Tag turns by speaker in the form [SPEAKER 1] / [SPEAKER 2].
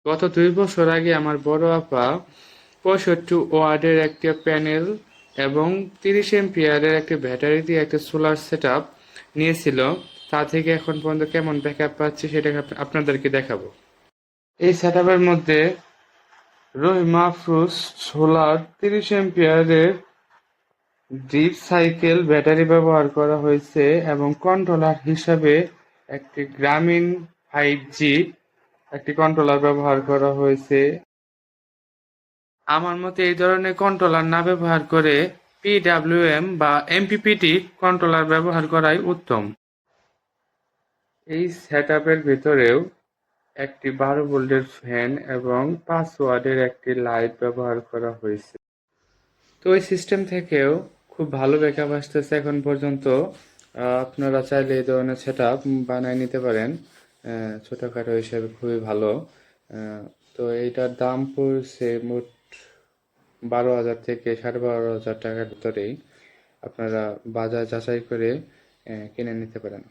[SPEAKER 1] গত 2 বছর আগে আমার বড় আপা 65 ওয়াটের একটা প্যানেল এবং 30 এম্পিয়ারের একটা ব্যাটারি দিয়ে একটা সোলার সেট আপ নিয়েছিল। তা থেকে এখন পর্যন্ত কেমন ব্যাকআপ পাচ্ছি সেটা আপনাদেরকে দেখাবো। এই সেট আপের মধ্যে রহিমা আফরোজ সোলার 30 এম্পিয়ারের ড্রিপ সাইকেল ব্যাটারি ব্যবহার করা হয়েছে এবং কন্ট্রোলার হিসাবে একটি গ্রামীণ 5G একটি কন্ট্রোলার ব্যবহার করা হয়েছে। আমার মতে এই ধরনের কন্ট্রোলার না ব্যবহার করে পিডব্লিউএম বা এমপিপিটি কন্ট্রোলার ব্যবহার করাই উত্তম। এই সেটআপের ভেতরেও একটি 12 ভোল্টের ফ্যান এবং 5 ওয়াটের একটি লাইট ব্যবহার করা হয়েছে। তো এই সিস্টেম থেকেও খুব ভালো ব্যাকআপ আসতেছে এখন পর্যন্ত। আপনারা চাইলে এই ধরনের সেটআপ বানায় নিতে পারেন। ছোটোখাটো হিসেবে খুবই ভালো। তো এইটার দাম পড়ছে মোট 12,000 থেকে 12,500 টাকার ভিতরেই। আপনারা বাজার যাচাই করে কিনে নিতে পারেন।